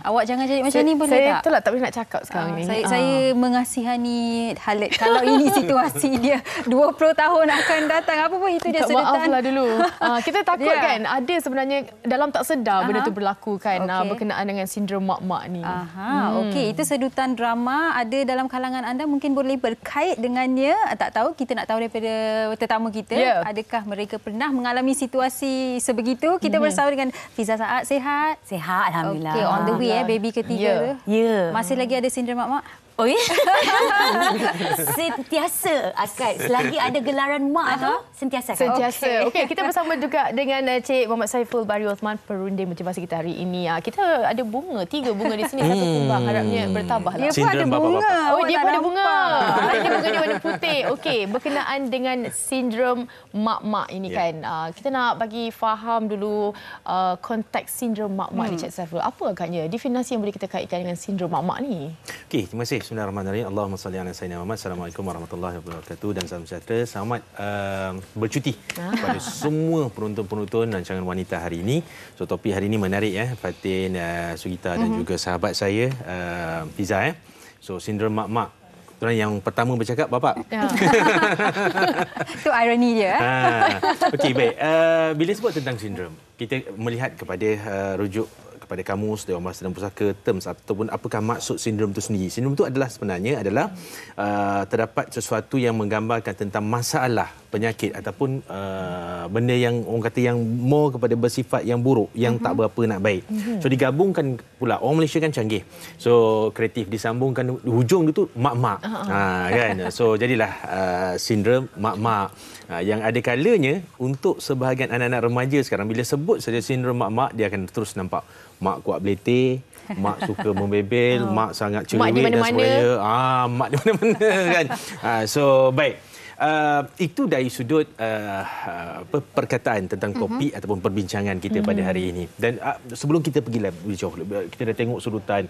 Awak jangan jadi macam ni boleh saya tak? Itulah tak boleh nak cakap sekarang ni. Saya mengasihani Khalid. Kalau ini situasi dia 20 tahun akan datang, apa pun itu dia sedutan. Maaflah dulu. Kita takut kan ada sebenarnya dalam tak sedar benda tu berlaku kan, berkenaan dengan sindrom mak-mak ni. Okey, itu sedutan drama ada dalam kalangan anda, mungkin boleh berkait dengannya. Tak tahu, kita nak tahu daripada tetamu kita. Adakah mereka pernah mengalami situasi sebegitu? Kita bersama dengan Fiza Saad. Sihat? Sihat, alhamdulillah. Okey, on the way baby ketiga tu. Masih lagi ada sindrom mak-mak? Oh ya? Sentiasa akad. Selagi ada gelaran mak tu, sentiasa akad. Sentiasa. Okey, kita bersama juga dengan Cik Muhammad Saiful Bari Osman, Perunding Motivasi kita hari ini. Kita ada bunga, 3 bunga di sini, 1 kumbang. Harapnya bertambahlah. Dia pun ada bunga. Dia pun ada bunga. Ini bunga dia warna putih. Okey, berkenaan dengan sindrom mak-mak ini kan. Kita nak bagi faham dulu konteks sindrom mak-mak ni, Cik Saiful. Apa agaknya definisi yang boleh kita kaitkan dengan sindrom mak-mak ni? Okey, terima kasih. Bismillahirrahmanirrahim. Allahumma salli ala sayyidina Muhammad. Assalamualaikum warahmatullahi wabarakatuh dan salam sejahtera. Selamat bercuti kepada semua penonton-penonton rancangan wanita hari ini. So topik hari ini menarik Fatin, Sugita dan juga sahabat saya Fiza So sindrom mak-mak. Yang pertama bercakap bapa. Itu ironi dia. Okey, baik. Bila sebut tentang sindrom, kita melihat kepada rujuk kepada kamus Dewan Bahasa dan Pusaka terms ataupun apakah maksud sindrom itu sendiri. Sindrom itu sebenarnya adalah terdapat sesuatu yang menggambarkan tentang masalah, penyakit ataupun benda yang orang kata yang more kepada bersifat yang buruk, yang tak berapa nak baik. So digabungkan pula, orang Malaysia kan canggih. So kreatif, disambungkan hujung itu mak-mak. Kan. So jadilah sindrom mak-mak. Yang ada kalanya untuk sebahagian anak-anak remaja sekarang bila sebut saja sindrom mak-mak, dia akan terus nampak mak kuat beletih, mak suka membebel, mak sangat cerewet dan sebagainya. Mak di mana-mana kan. So baik. Itu dari sudut perkataan tentang topik ataupun perbincangan kita pada hari ini. Dan sebelum kita pergi lebih jauh, kita dah tengok sudutan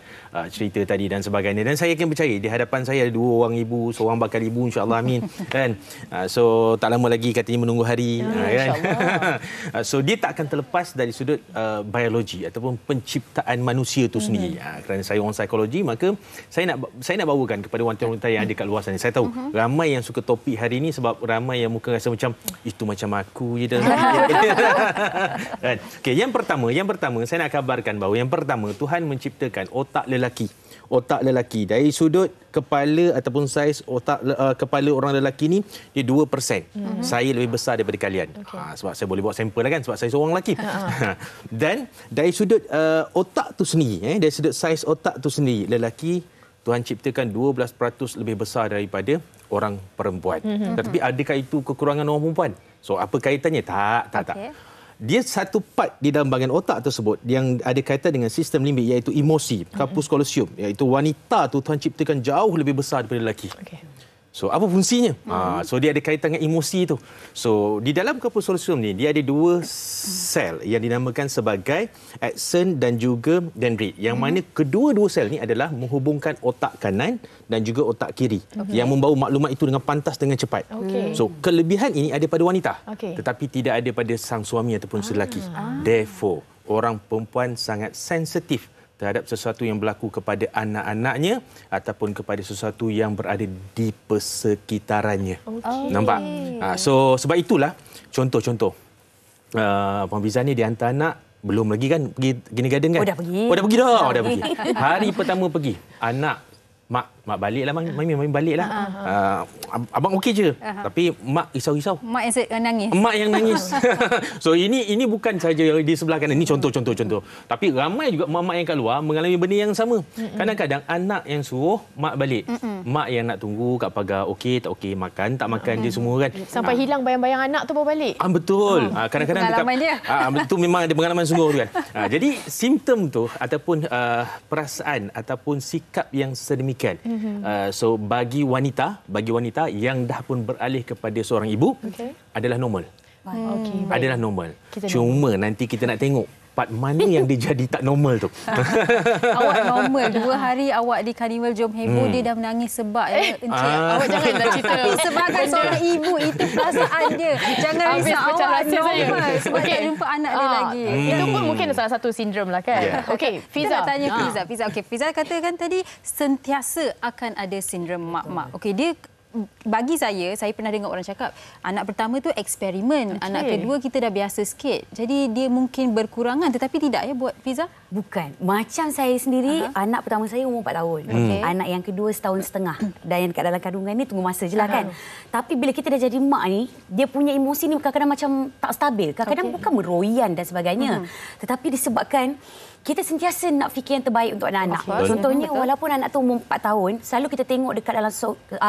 cerita tadi dan sebagainya. Dan saya akan percaya di hadapan saya ada 2 orang ibu, seorang bakal ibu, insya-Allah, amin. Kan? So tak lama lagi katanya menunggu hari, kan? So dia tak akan terlepas dari sudut biologi ataupun penciptaan manusia itu sendiri. Kerana saya orang psikologi, maka saya nak bawakan kepada wanita-wanita yang ada kat luar sana. Saya tahu ramai yang suka topik hari ini sebab ramai yang muka rasa macam itu macam aku je dah. Okey, yang pertama saya nak kabarkan bahawa yang pertama, Tuhan menciptakan otak lelaki dari sudut kepala ataupun saiz otak kepala orang lelaki ni dia 2%. Saya lebih besar daripada kalian. Sebab saya boleh buat sampel lah kan, sebab saya seorang lelaki. Dan dari sudut otak tu sendiri, dari sudut saiz otak tu sendiri, lelaki Tuhan ciptakan 12% lebih besar daripada orang perempuan. Tetapi adakah itu kekurangan orang perempuan? So apa kaitannya? Tak. Dia satu part di dalam bahagian otak tersebut yang ada kaitan dengan sistem limbik, iaitu emosi, corpus callosum, iaitu wanita tu Tuhan ciptakan jauh lebih besar daripada lelaki. So apa fungsinya? So dia ada kaitan dengan emosi tu. So di dalam corpus callosum ni dia ada 2 sel yang dinamakan sebagai axon dan juga dendrit. Yang mana kedua-dua sel ni adalah menghubungkan otak kanan dan juga otak kiri yang membawa maklumat itu dengan pantas dengan cepat. So kelebihan ini ada pada wanita, tetapi tidak ada pada sang suami ataupun lelaki. Therefore orang perempuan sangat sensitif terhadap sesuatu yang berlaku kepada anak-anaknya ataupun kepada sesuatu yang berada di persekitarannya. Nampak? So sebab itulah contoh-contoh Puan Fiza ni dia hantar anak, belum lagi kan pergi kindergarten kan? Dah pergi. Dah pergi. Hari pertama pergi, anak mak baliklah mami baliklah. Abang okey je. Tapi mak risau-risau. Mak yang nangis. Mak yang nangis. So ini bukan saja di sebelah kanan. Ini contoh. Tapi ramai juga mak-mak yang kat luar mengalami benda yang sama. Kadang-kadang anak yang suruh mak balik. Mak yang nak tunggu kat pagar, okey tak okey, makan tak makan je semua kan. Sampai hilang bayang-bayang anak tu baru balik. Betul. Kadang-kadang pengalaman dia. Itu memang ada pengalaman sungguh tu kan. Jadi simptom tu ataupun perasaan ataupun sikap yang sedemikian. So bagi wanita yang dah pun beralih kepada seorang ibu adalah normal. Adalah normal. Cuma nanti kita nak tengok part mana yang dia jadi tak normal tu? Awak normal. 2 hari awak di Carnival Jom Heboh, dia dah menangis sebab Encik. Awak jangan dah cerita. Tapi sebagai seorang ibu, itu perasaan dia. Jangan risau, awak normal sebab tak jumpa anak dia lagi. Itu pun mungkin salah satu sindrom lah kan. Okey, Fiza. Fiza. Kita nak tanya Fiza. Okey, Fiza katakan tadi sentiasa akan ada sindrom mak-mak. Okey, dia bagi saya pernah dengar orang cakap anak pertama tu eksperimen, anak kedua kita dah biasa sikit. Jadi dia mungkin berkurangan, tetapi tidak ya buat Fiza? Bukan. Macam saya sendiri, anak pertama saya umur 4 tahun. Anak yang kedua setahun setengah. Dan yang dekat dalam kandungan ni tunggu masa je lah kan. Tapi bila kita dah jadi mak ni, dia punya emosi ni kadang-kadang macam tak stabil. Kadang-kadang bukan meroyan dan sebagainya. Tetapi disebabkan kita sentiasa nak fikir yang terbaik untuk anak-anak. Contohnya, walaupun anak tu umur 4 tahun, selalu kita tengok dekat dalam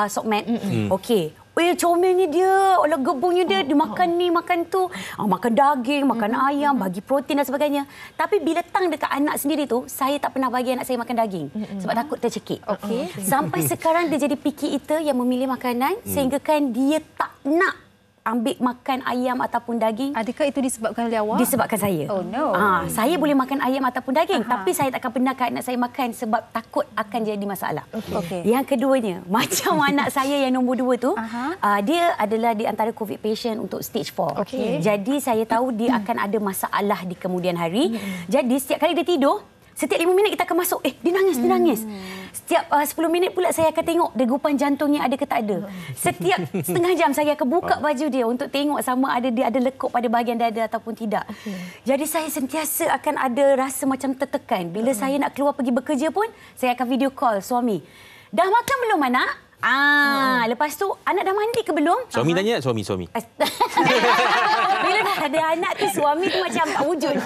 sokmed. Okey. Comelnya dia, olah gebungnya dia makan ni, makan tu. Makan daging, makan ayam, bagi protein dan sebagainya. Tapi bila datang dekat anak sendiri tu, saya tak pernah bagi anak saya makan daging. Sebab takut tercekik. Sampai sekarang dia jadi picky eater yang memilih makanan, sehingga kan dia tak nak ambil makan ayam ataupun daging. Adakah itu disebabkan oleh awak? Disebabkan saya. Oh no. Saya boleh makan ayam ataupun daging, tapi saya takkan benarkan anak saya makan sebab takut akan jadi masalah. Yang keduanya, macam anak saya yang nombor 2 tu, dia adalah di antara COVID patient untuk stage 4. Jadi saya tahu dia akan ada masalah di kemudian hari. Jadi setiap kali dia tidur, setiap 5 minit kita akan masuk, dia nangis. Setiap 10 minit pula saya akan tengok degupan jantungnya ada ke tak ada. Setiap setengah jam saya akan buka baju dia untuk tengok sama ada dia ada lekuk pada bahagian dada ataupun tidak. Jadi saya sentiasa akan ada rasa macam tertekan. Bila saya nak keluar pergi bekerja pun, saya akan video call suami. Dah makan belum anak? Lepas tu anak dah mandi ke belum? Suami tanya, suami. Bila dah ada anak tu, suami tu macam tak wujud.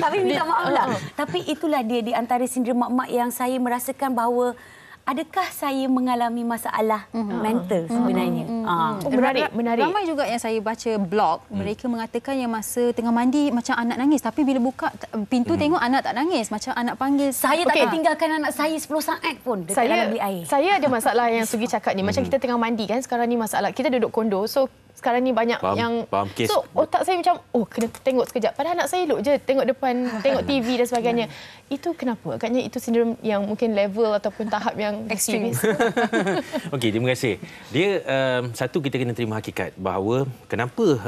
Tapi minta maaf lah. Tapi itulah dia di antara sindrom mak-mak yang saya merasakan bahawa adakah saya mengalami masalah mental sebenarnya? Menarik. Ramai juga yang saya baca blog, mereka mengatakan yang masa tengah mandi macam anak nangis, tapi bila buka pintu tengok anak tak nangis, macam anak panggil. Saya tak tinggalkan anak saya 10 saat pun dekat dalam bilik air. Saya ada masalah yang Sugi cakap ni. Macam kita tengah mandi kan, sekarang ni masalah. Kita duduk kondo, so sekarang ni banyak faham kes. So otak saya macam kena tengok sekejap. Padahal anak saya elok je tengok depan, tengok TV dan sebagainya. Itu kenapa? Agaknya itu sindrom yang mungkin level ataupun tahap yang ekstrim. Okey, terima kasih. Dia satu, kita kena terima hakikat bahawa kenapa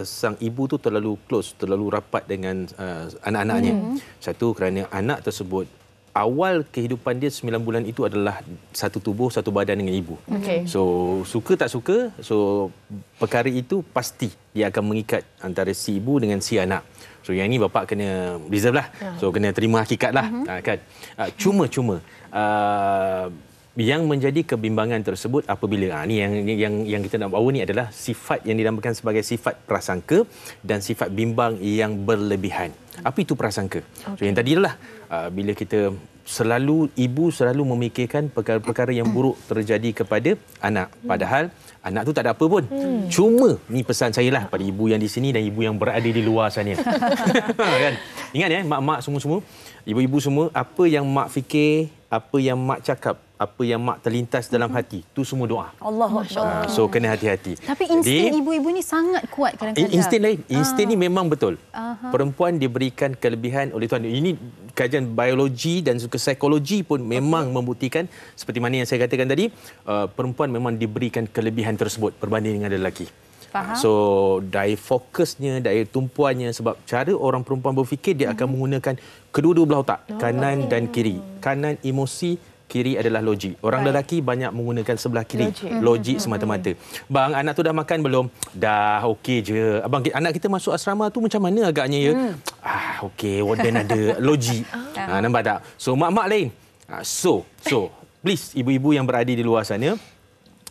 sang ibu tu terlalu close, terlalu rapat dengan anak-anaknya. Satu, kerana anak tersebut awal kehidupan dia 9 bulan itu adalah satu tubuh, satu badan dengan ibu. So, suka tak suka, so perkara itu pasti dia akan mengikat antara si ibu dengan si anak. So, yang ini bapa kena reserve lah. So, kena terima hakikat lah. Kan? Cuma yang menjadi kebimbangan tersebut apabila ni yang kita nak bawa ni adalah sifat yang dinamakan sebagai sifat prasangka dan sifat bimbang yang berlebihan. Apa itu prasangka? So, yang tadi adalah bila kita ibu selalu memikirkan perkara-perkara yang buruk terjadi kepada anak, padahal anak tu tak ada apa pun. Cuma ni pesan saya lah pada ibu yang di sini dan ibu yang berada di luar sana. Kan? Ingat mak-mak semua, ibu-ibu semua, apa yang mak fikir, apa yang mak cakap, apa yang mak terlintas dalam hati, tu semua doa. Allahuakbar. So kena hati-hati. Tapi insting ibu-ibu ni sangat kuat kadang-kadang. Insting lain. Insting ni memang betul. Perempuan diberikan kelebihan oleh Tuhan. Ini kajian biologi dan juga psikologi pun memang membuktikan seperti mana yang saya katakan tadi, perempuan memang diberikan kelebihan tersebut berbanding dengan lelaki. Faham. So, daya fokusnya, daya tumpuannya, sebab cara orang perempuan berfikir, dia akan menggunakan kedua-dua belah otak, kanan dan kiri. Kanan emosi, kiri adalah logik. Orang lelaki banyak menggunakan sebelah kiri, logik semata-mata. Bang, anak tu dah makan belum? Dah, okey je. Abang, anak kita masuk asrama tu macam mana agaknya ya? Okey, warden ada logik. Nampak tak? So, mak-mak lain. So, please, ibu-ibu yang berada di luar sana,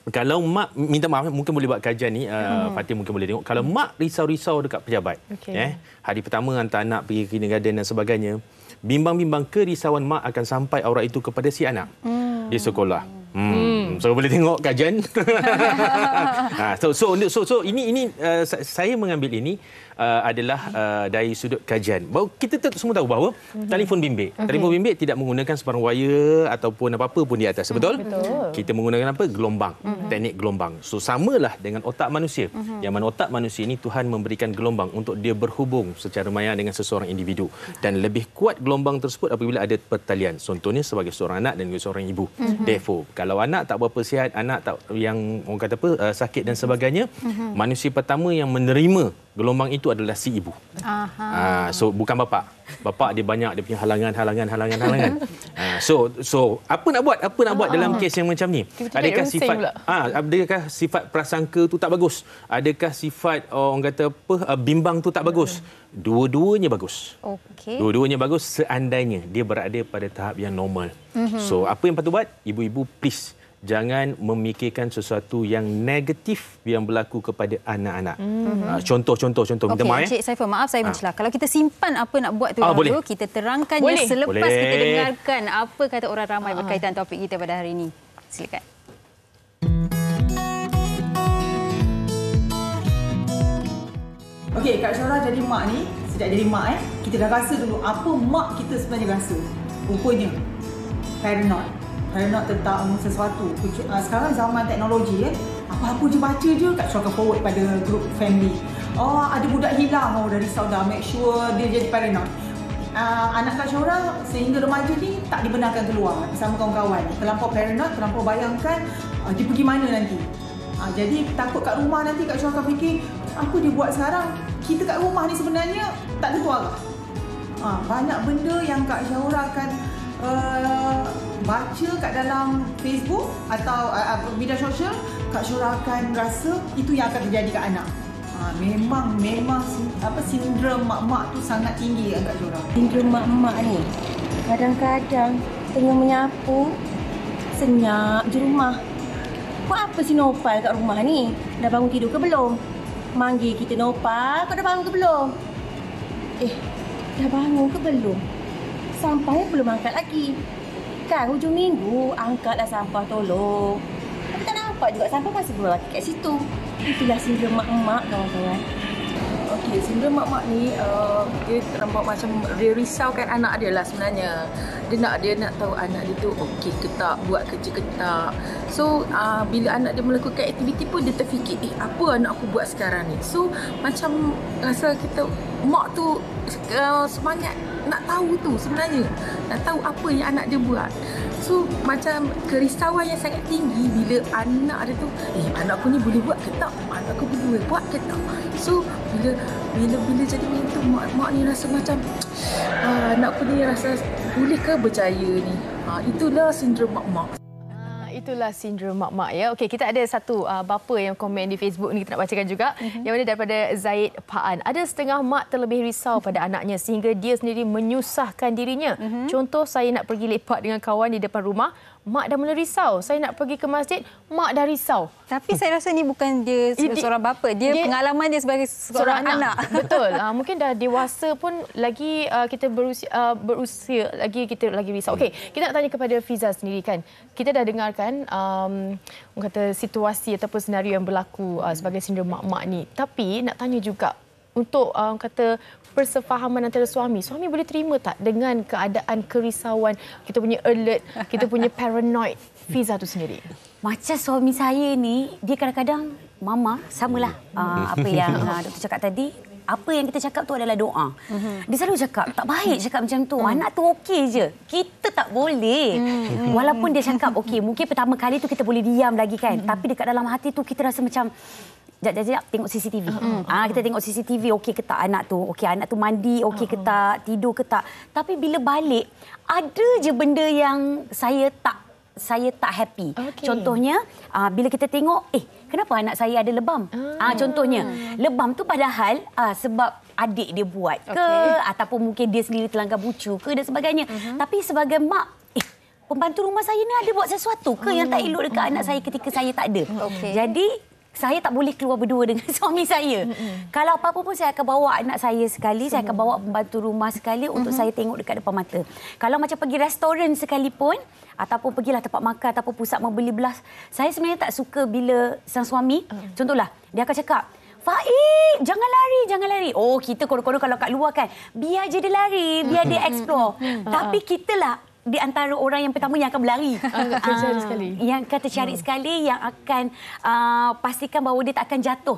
kalau mak, minta maaf, mungkin boleh buat kajian ni, Fatin mungkin boleh tengok. Kalau mak risau-risau dekat pejabat, hari pertama hantar anak pergi kindergarten dan sebagainya, bimbang-bimbang kerisauan mak akan sampai aurat itu kepada si anak di sekolah. So boleh tengok kajian. So ini saya mengambil ini adalah dari sudut kajian. Bahawa kita semua tahu bahawa telefon bimbit. Telefon bimbit tidak menggunakan sebarang wire ataupun apa-apa pun di atas. Betul? Kita menggunakan apa? Gelombang. Teknik gelombang. So samalah dengan otak manusia. Yang mana otak manusia ini Tuhan memberikan gelombang untuk dia berhubung secara maya dengan seseorang individu. Dan lebih kuat gelombang tersebut apabila ada pertalian. Contohnya sebagai seorang anak dan juga seorang ibu. Therefore, kalau anak tak berapa sihat, anak tak yang orang kata apa sakit dan sebagainya, manusia pertama yang menerima gelombang itu adalah si ibu. So bukan bapa. Bapa dia banyak dia punya halangan. So apa nak buat dalam kes yang macam ni? Adakah sifat prasangka tu tak bagus? Adakah sifat orang kata apa bimbang tu tak bagus? Dua-duanya bagus. Dua-duanya bagus seandainya dia berada pada tahap yang normal. So apa yang patut buat? Ibu-ibu please jangan memikirkan sesuatu yang negatif yang berlaku kepada anak-anak. Contoh. Minta maaf. Encik Saiful, maaf saya mencelah. Kalau kita simpan apa nak buat tu dulu, kita terangkannya selepas kita dengarkan apa kata orang ramai berkaitan topik kita pada hari ini. Silakan. Okey, Kak Syora jadi mak ni, sejak jadi mak kita dah rasa dulu apa mak kita sebenarnya rasa. Rupanya paranoid tentang sesuatu. Sekarang zaman teknologi apa-apa je baca je Kak Syora akan forward pada group family. Ada budak hilang, dah risau dah, make sure dia jadi paranoid. Anak Kak Syora sehingga remaja ni tak dibenarkan keluar bersama kawan-kawan. Terlampau paranoid, terlampau bayangkan dia pergi mana nanti. Jadi takut kat rumah nanti Kak Syora akan fikir apa dia buat sekarang. Kita kat rumah ni sebenarnya tak tentu arah. Banyak benda yang Kak Syora akan baca kat dalam Facebook atau media sosial, Kak Syora akan rasa itu yang akan terjadi kat anak. Memang sindrom mak-mak tu sangat tinggi kan Kak Syora. Sindrom mak-mak ni kadang-kadang tengah menyapu senyap di rumah. Buat apa si Nopal kat rumah ni? Dah bangun tidur ke belum? Manggil kita, Nopal, kau dah bangun ke belum? Dah bangun ke belum? Sampahnya belum angkat lagi. Kan hujung minggu angkatlah sampah tolong. Tapi tak nampak juga sampah masih berlaki kat situ. Itulah sindrom mak-mak kawan-kawan. Okey, sindrom mak-mak ni dia nampak macam dia risaukan anak dia lah sebenarnya. Dia nak tahu anak dia tu okey ke tak, buat kerja ke tak. So bila anak dia melakukan aktiviti pun dia terfikir apa anak aku buat sekarang ni. So macam rasa kita mak tu semangat nak tahu tu sebenarnya, nak tahu apa yang anak dia buat. So macam kerisauan yang sangat tinggi bila anak dia tu anak aku ni boleh buat ke tak, anak aku boleh buat ke tak. So bila jadi macam tu, mak ni rasa macam anak aku ni rasa boleh ke berjaya ni. Itulah sindrom mak-mak. Itulah sindrom mak-mak ya. Okey, kita ada satu bapa yang komen di Facebook ni, kita nak bacakan juga. Yang mana daripada Zaid Paan. Ada setengah mak terlebih risau pada anaknya sehingga dia sendiri menyusahkan dirinya. Contoh, saya nak pergi lepak dengan kawan di depan rumah, mak dah mula risau. Saya nak pergi ke masjid, mak dah risau. Tapi saya rasa ni bukan dia seorang bapa. Dia pengalaman dia sebagai seorang anak. Betul. Mungkin dah dewasa pun lagi kita berusia lagi kita lagi risau. Okey, kita nak tanya kepada Fiza sendiri kan. Kita dah dengarkan kata situasi ataupun senario yang berlaku sebagai sindrom mak-mak ni. Tapi nak tanya juga untuk kata persefahaman antara suami boleh terima tak dengan keadaan kerisauan, kita punya alert, kita punya paranoid Fiza tu sendiri? Macam suami saya ni, dia kadang-kadang mama samalah apa yang doktor cakap tadi. Apa yang kita cakap tu adalah doa. Dia selalu cakap, tak baik cakap macam tu. Anak tu okey je. Kita tak boleh. Walaupun dia cakap okey, mungkin pertama kali tu kita boleh diam lagi kan. Tapi dekat dalam hati tu kita rasa macam Jap, tengok CCTV. Kita tengok CCTV, okey ke tak anak tu? Okey, anak tu mandi, okey ke tak? Tidur ke tak? Tapi bila balik, ada je benda yang saya tak happy. Okay. Contohnya, bila kita tengok, kenapa anak saya ada lebam? Contohnya, lebam tu padahal sebab adik dia buat ke, ataupun mungkin dia sendiri terlanggar bucu ke dan sebagainya. Tapi sebagai mak, pembantu rumah saya ni ada buat sesuatu ke yang tak elok dekat anak saya ketika saya tak ada? Jadi, saya tak boleh keluar berdua dengan suami saya. Kalau apa-apa pun saya akan bawa anak saya sekali, saya akan bawa pembantu rumah sekali untuk saya tengok dekat depan mata. Kalau macam pergi restoran sekalipun, ataupun pergilah tempat makan ataupun pusat membeli belah, saya sebenarnya tak suka bila sang suami, contohlah, dia akan cakap, Faik, jangan lari. Oh, kita konon-konon kalau kat luar kan, biar je dia lari, biar dia explore. Tapi kita lah di antara orang yang pertama yang akan berlari. Tercari sekali. Yang kata cari sekali, yang akan pastikan bahawa dia tak akan jatuh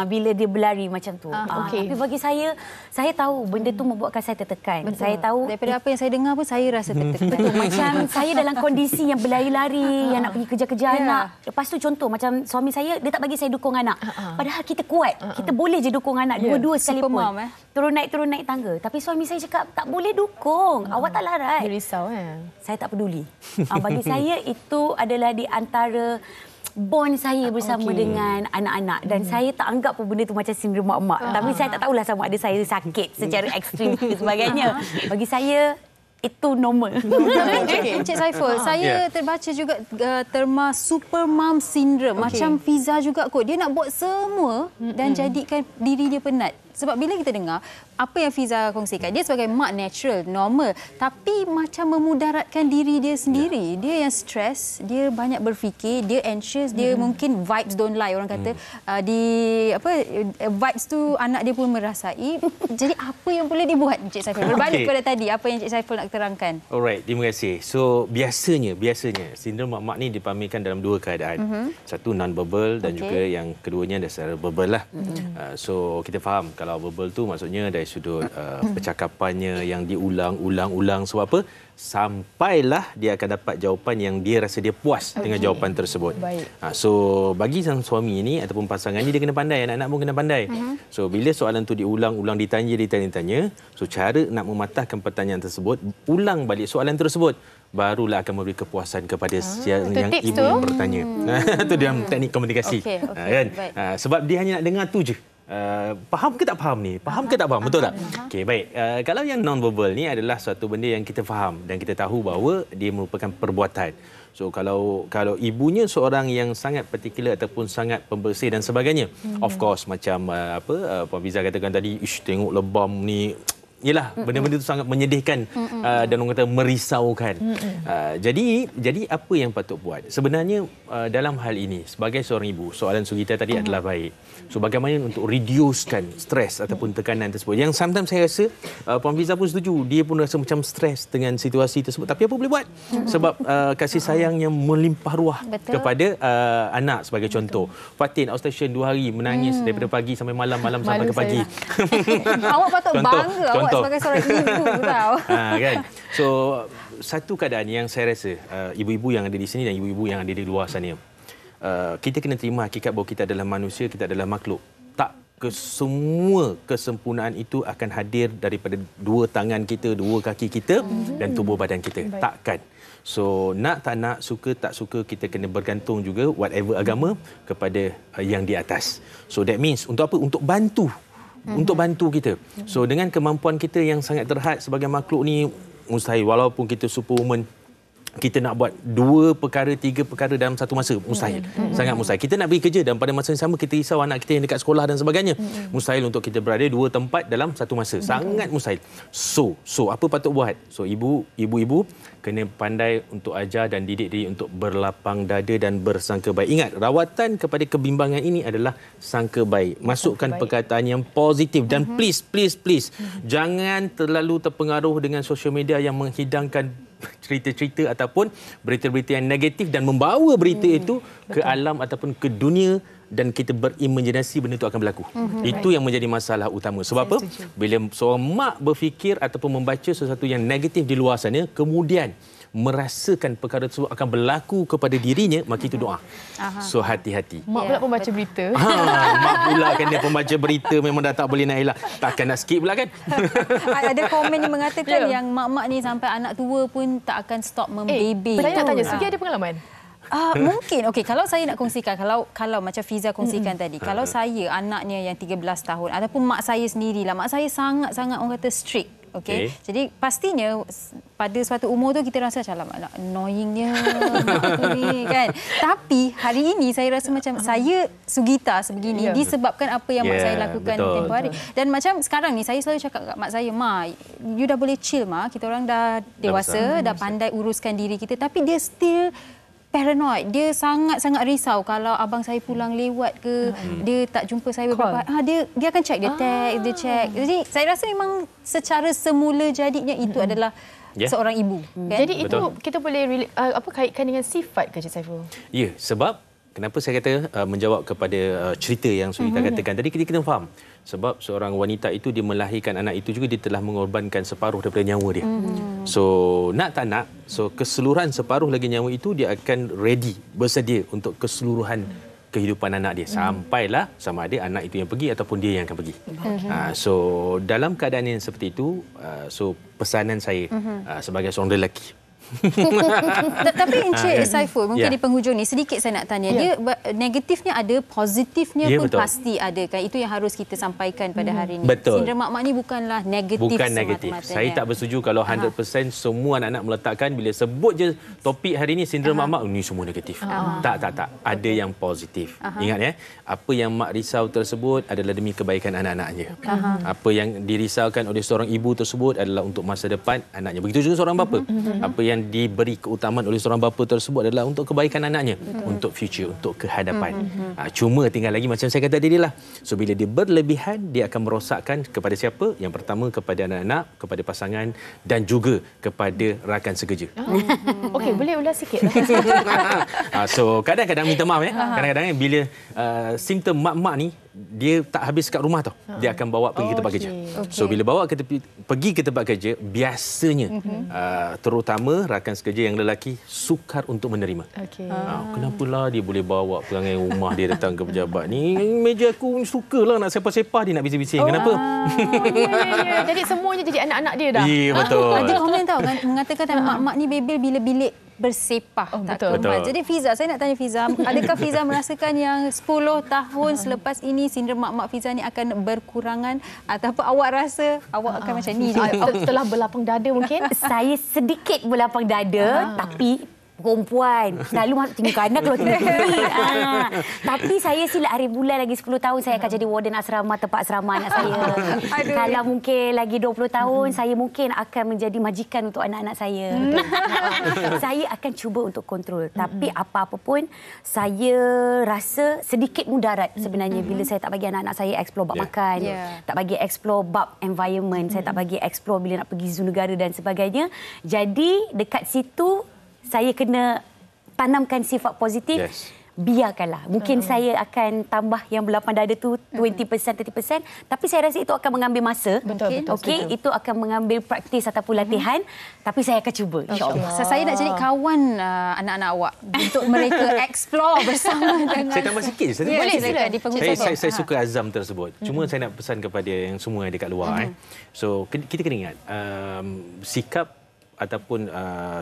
bila dia berlari macam tu. Tapi bagi saya tahu benda tu membuatkan saya tertekan. Betul. Saya tahu daripada apa yang saya dengar pun saya rasa tertekan. betul. Macam saya dalam kondisi yang berlari-lari, yang nak pergi kejar-kejar anak. Lepas tu contoh macam suami saya, dia tak bagi saya dukung anak. Padahal kita kuat. Kita boleh je dukung anak dua-dua sekalipun. Turun naik tangga. Tapi suami saya cakap tak boleh dukung. Awak tak larat. Dia risau kan? Saya tak peduli. Bagi saya itu adalah di antara bond saya bersama dengan anak-anak. Dan saya tak anggap pun benda tu macam sindrom mak-mak. Tapi saya tak tahulah sama ada saya sakit secara ekstrim dan sebagainya. Bagi saya itu normal. Encik Saiful, saya terbaca juga terma super mom syndrome. Macam Fiza juga kot. Dia nak buat semua dan jadikan diri dia penat. Sebab bila kita dengar apa yang Fiza kongsikan, dia sebagai mak natural, normal. Tapi macam memudaratkan diri dia sendiri. Dia yang stres, dia banyak berfikir, dia anxious, dia mungkin vibes don't lie orang kata. Vibes tu anak dia pun merasai. Jadi apa yang boleh dibuat Encik Saiful? Berbalik kepada tadi, apa yang Encik Saiful nak terangkan? Alright, terima kasih. So biasanya sindrom mak-mak ni dipamerkan dalam dua keadaan. Satu non-verbal dan juga yang keduanya secara verbal lah. So kita faham kalau verbal tu maksudnya dari sudut percakapannya yang diulang-ulang sebab apa? Sampailah dia akan dapat jawapan yang dia rasa dia puas dengan jawapan tersebut. So bagi sang suami ni ataupun pasangan ni dia kena pandai, anak-anak pun kena pandai. So bila soalan tu diulang-ulang, ditanya, so cara nak mematahkan pertanyaan tersebut, ulang balik soalan tersebut, barulah akan memberi kepuasan kepada yang ibu yang bertanya. Itu dalam teknik komunikasi. Kan? Sebab dia hanya nak dengar tu je. Faham ke tak faham ni? Faham ke tak faham? Betul tak? Okey, baik. Kalau yang non-verbal ni adalah suatu benda yang kita faham dan kita tahu bahawa dia merupakan perbuatan. So kalau ibunya seorang yang sangat particular ataupun sangat pembersih dan sebagainya, of course macam Puan Fiza katakan tadi, tengok lebam ni, yalah, benda-benda itu sangat menyedihkan dan orang kata merisaukan. Jadi apa yang patut buat? Sebenarnya dalam hal ini sebagai seorang ibu, soalan Sugita tadi adalah baik. So bagaimana untuk reducekan stres ataupun tekanan tersebut? Yang sometimes saya rasa Puan Fiza pun setuju, dia pun rasa macam stres dengan situasi tersebut. Tapi apa boleh buat? Sebab kasih sayang yang melimpah ruah kepada anak sebagai contoh. Fatin outstation 2 hari menangis daripada pagi sampai malam sampai ke pagi. Awak patut bangga awak sebagai seorang ibu tahu. Kan. So satu keadaan yang saya rasa ibu-ibu yang ada di sini dan ibu-ibu yang ada di luar sana, kita kena terima hakikat bahawa kita adalah manusia, kita adalah makhluk. Tak semua kesempurnaan itu akan hadir daripada dua tangan kita, dua kaki kita dan tubuh badan kita. Takkan. So nak tak nak, suka tak suka, kita kena bergantung juga whatever agama kepada yang di atas. So that means untuk apa? Untuk bantu. Untuk bantu kita. So dengan kemampuan kita yang sangat terhad sebagai makhluk ni, mustahil walaupun kita superwoman, kita nak buat 2 perkara, 3 perkara dalam satu masa, mustahil. Sangat mustahil. Kita nak pergi kerja dan pada masa yang sama kita risau anak kita yang dekat sekolah dan sebagainya. Mustahil untuk kita berada 2 tempat dalam satu masa. Sangat mustahil. So apa patut buat? So ibu-ibu kena pandai untuk ajar dan didik diri untuk berlapang dada dan bersangka baik. Ingat, rawatan kepada kebimbangan ini adalah sangka baik. Masukkan perkataan yang positif dan please jangan terlalu terpengaruh dengan sosial media yang menghidangkan cerita-cerita ataupun berita-berita yang negatif dan membawa berita itu ke alam ataupun ke dunia dan kita berimajinasi benda itu akan berlaku. Itu yang menjadi masalah utama. Sebab apa? Bila seorang mak berfikir ataupun membaca sesuatu yang negatif di luar sana, kemudian merasakan perkara tersebut akan berlaku kepada dirinya, maka itu doa. So hati-hati. Mak pula pembaca berita. Mak pula kan dia pembaca berita, memang dah tak boleh nak elak. Takkan nak skip pula kan? Ada komen yang mengatakan yang mak-mak ni sampai anak tua pun tak akan stop membaby. Saya nak tanya, Sugi ada pengalaman? Mungkin. Okey, kalau saya nak kongsikan, kalau macam Fiza kongsikan tadi, kalau saya anaknya yang 13 tahun ataupun mak saya sendirilah, mak saya sangat-sangat orang kata strict. Okey. Jadi pastinya pada suatu umur tu kita rasa macam anak annoyingnya ni kan. Tapi hari ini saya rasa macam saya Sugita sebegini disebabkan apa yang mak saya lakukan tempoh hari. Dan macam sekarang ni saya selalu cakap kat mak saya, "Ma, you dah boleh chill, Ma. Kita orang dah dewasa, dah pandai uruskan diri kita." Tapi dia still paranoid. Dia sangat-sangat risau kalau abang saya pulang lewat ke, dia tak jumpa saya beberapa dia akan check, dia tag, dia check. Jadi saya rasa memang secara semula jadinya itu adalah seorang ibu. Kan? Jadi itu kita boleh kaitkan dengan sifat ke Cik Saiful? Ya, sebab kenapa saya kata menjawab kepada cerita yang Sulita katakan tadi, kita kena faham. Sebab seorang wanita itu dia melahirkan anak itu juga dia telah mengorbankan separuh daripada nyawa dia. So nak tak nak, so keseluruhan separuh lagi nyawa itu dia akan ready, bersedia untuk keseluruhan kehidupan anak dia. Sampailah sama ada anak itu yang pergi ataupun dia yang akan pergi. So dalam keadaan yang seperti itu, so pesanan saya sebagai seorang lelaki. Tapi Encik Saiful, mungkin di penghujung ni sedikit saya nak tanya. Dia negatifnya ada, positifnya pun pasti ada kan. Itu yang harus kita sampaikan pada hari ini. Sindrom mak-mak ni bukanlah negatif. Bukan negatif. Saya tak bersetuju kalau 100% semua anak-anak meletakkan bila sebut je topik hari ini sindrom mak-mak ni semua negatif. Tak. Ada yang positif. Ingat ya, apa yang mak risau tersebut adalah demi kebaikan anak-anaknya. Apa yang dirisaukan oleh seorang ibu tersebut adalah untuk masa depan anaknya. Begitu juga seorang bapa. Apa yang diberi keutamaan oleh seorang bapa tersebut adalah untuk kebaikan anaknya, untuk future, untuk kehadapan. Cuma tinggal lagi macam saya kata tadi lah. So bila dia berlebihan, dia akan merosakkan kepada siapa? Yang pertama kepada anak-anak, kepada pasangan dan juga kepada rakan sekerja. Okey, boleh ulas sikit. So kadang-kadang minta maaf ya. Kadang-kadang bila simptom mak-mak ni dia tak habis kat rumah tau. Dia akan bawa pergi ke tempat kerja. So bila bawa pergi ke tempat kerja, biasanya terutama rakan sekerja yang lelaki sukar untuk menerima. Kenapalah dia boleh bawa perangai rumah dia datang ke pejabat ni? Meja aku sukalah nak sepah-sepah, dia nak bising-bising. Kenapa? Jadi semuanya jadi anak-anak dia dah. Ya, betul. Ada komen tahu kan mengatakan mak-mak ni bebel bila bilik bersepah. Betul. Jadi Fiza, saya nak tanya Fiza, adakah Fiza merasakan yang 10 tahun selepas ini sindrom mak-mak Fiza ni akan berkurangan, ataupun awak rasa awak akan macam ni juga? Telah berlapang dada mungkin? Saya sedikit berlapang dada, tapi perempuan selalu masuk tengok kanan kalau tengok kiri. Tapi saya sila hari bulan lagi 10 tahun saya akan jadi warden asrama, tempat asrama anak saya. Kalau mungkin lagi 20 tahun saya mungkin akan menjadi majikan untuk anak-anak saya. Saya akan cuba untuk kontrol. Tapi apa-apa pun saya rasa sedikit mudarat sebenarnya bila saya tak bagi anak-anak saya explore bab makan, tak bagi explore bab environment, saya tak bagi explore bila nak pergi zoo negara dan sebagainya. Jadi dekat situ saya kena tanamkan sifat positif. Biarkanlah. Mungkin saya akan tambah yang berlapang dada tu 20%, 30%. Tapi saya rasa itu akan mengambil masa. Betul. Itu akan mengambil praktis ataupun latihan. Tapi saya akan cuba, insyaAllah. Saya nak jadi kawan anak-anak awak untuk mereka explore bersama dengan... Saya tambah sikit. Saya suka azam tersebut. Cuma saya nak pesan kepada yang semua yang dekat luar. So, kita kena ingat. Sikap ataupun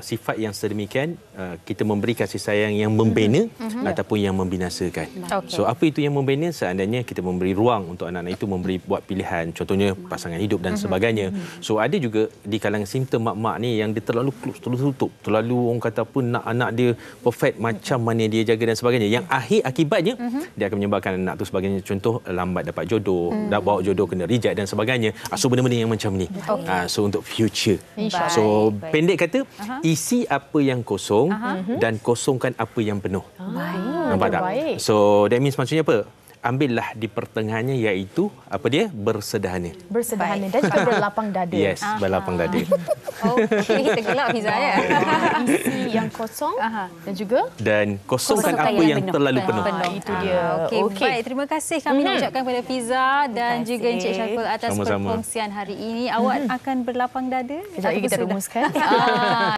sifat yang sedemikian, kita memberi kasih sayang yang membina ataupun yang membinasakan. So apa itu yang membina? Seandainya kita memberi ruang untuk anak-anak itu buat pilihan, contohnya pasangan hidup dan sebagainya. So ada juga di kalangan simptom mak-mak ni yang dia terlalu close, terlalu tutup, terlalu orang kata pun nak anak dia perfect macam mana dia jaga dan sebagainya. Yang akhir akibatnya dia akan menyebabkan anak tu sebagainya, contoh lambat dapat jodoh, dah bawa jodoh kena reject dan sebagainya. So benda-benda yang macam ni. So untuk future. So pendek kata, isi apa yang kosong dan kosongkan apa yang penuh. Nampak tak? So that means maksudnya apa? Ambillah di pertengahannya, iaitu apa dia? Bersederhana. Bersederhana dan juga berlapang dada. Yes, berlapang dada. Okey, kita gelap Fiza ya. Isi yang kosong dan juga kosongkan apa yang terlalu penuh. Itu dia. Okey. Baik, terima kasih kami nak ucapkan kepada Fiza dan juga Encik Saiful atas perkongsian hari ini. Awak akan berlapang dada? Kejap lagi kita rumuskan.